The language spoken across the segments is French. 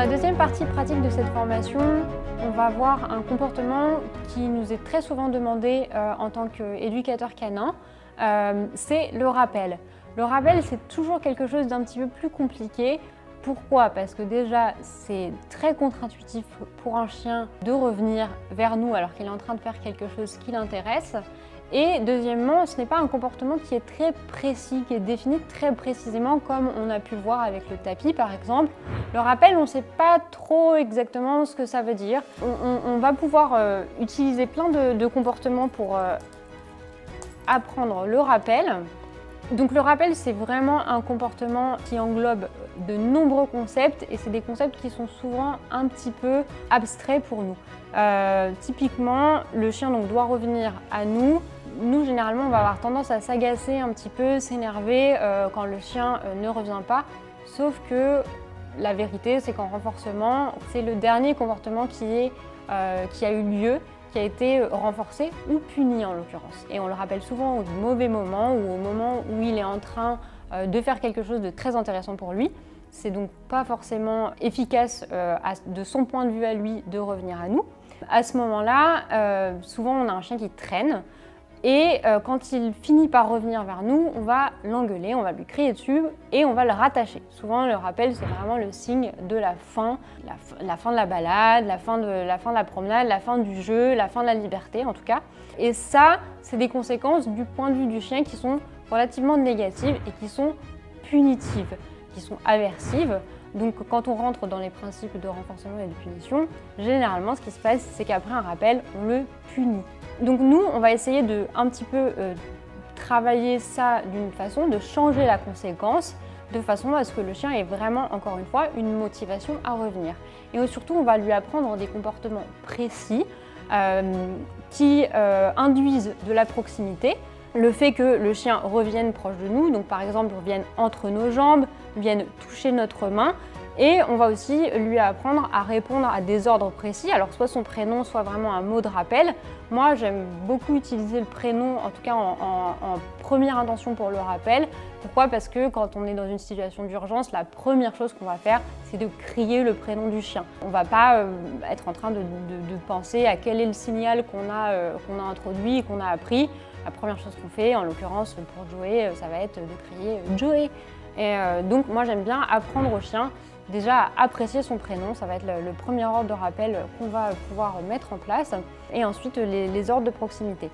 la deuxième partie pratique de cette formation, on va voir un comportement qui nous est très souvent demandé en tant qu'éducateur canin, c'est le rappel. Le rappel, c'est toujours quelque chose d'un petit peu plus compliqué. Pourquoi? Parce que déjà, c'est très contre-intuitif pour un chien de revenir vers nous alors qu'il est en train de faire quelque chose qui l'intéresse. Et deuxièmement, ce n'est pas un comportement qui est très précis, qui est défini très précisément comme on a pu le voir avec le tapis par exemple. Le rappel, on ne sait pas trop exactement ce que ça veut dire. On va pouvoir utiliser plein de comportements pour apprendre le rappel. Donc le rappel, c'est vraiment un comportement qui englobe de nombreux concepts et c'est des concepts qui sont souvent un petit peu abstraits pour nous. Typiquement, le chien donc, doit revenir à nous. Nous, généralement, on va avoir tendance à s'agacer un petit peu, s'énerver quand le chien ne revient pas. Sauf que la vérité, c'est qu'en renforcement, c'est le dernier comportement qui a eu lieu, qui a été renforcé ou puni en l'occurrence. Et on le rappelle souvent au mauvais moment ou au moment où il est en train de faire quelque chose de très intéressant pour lui. C'est donc pas forcément efficace de son point de vue à lui de revenir à nous. À ce moment-là, souvent on a un chien qui traîne et quand il finit par revenir vers nous, on va l'engueuler, on va lui crier dessus et on va le rattacher. Souvent le rappel, c'est vraiment le signe de la fin de la balade, la fin de la promenade, la fin du jeu, la fin de la liberté en tout cas. Et ça, c'est des conséquences du point de vue du chien qui sont relativement négatives et qui sont punitives, qui sont aversives. Donc quand on rentre dans les principes de renforcement et de punition, généralement ce qui se passe, c'est qu'après un rappel, on le punit. Donc nous, on va essayer de un petit peu travailler ça d'une façon, de changer la conséquence, de façon à ce que le chien ait vraiment, encore une fois, une motivation à revenir. Et surtout, on va lui apprendre des comportements précis qui induisent de la proximité. Le fait que le chien revienne proche de nous, donc par exemple revienne entre nos jambes, vienne toucher notre main. Et on va aussi lui apprendre à répondre à des ordres précis, alors soit son prénom, soit vraiment un mot de rappel. Moi, j'aime beaucoup utiliser le prénom, en tout cas en première intention pour le rappel. Pourquoi? Parce que quand on est dans une situation d'urgence, la première chose qu'on va faire, c'est de crier le prénom du chien. On ne va pas être en train de penser à quel est le signal qu'on a introduit et qu'on a appris. La première chose qu'on fait, en l'occurrence pour Joey, ça va être de crier « Joey ». Et donc moi j'aime bien apprendre au chien déjà à apprécier son prénom, ça va être le premier ordre de rappel qu'on va pouvoir mettre en place. Et ensuite les ordres de proximité.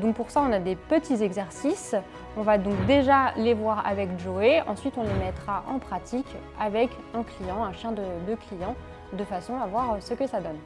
Donc pour ça on a des petits exercices, on va donc déjà les voir avec Joey, ensuite on les mettra en pratique avec un client, un chien de client, de façon à voir ce que ça donne.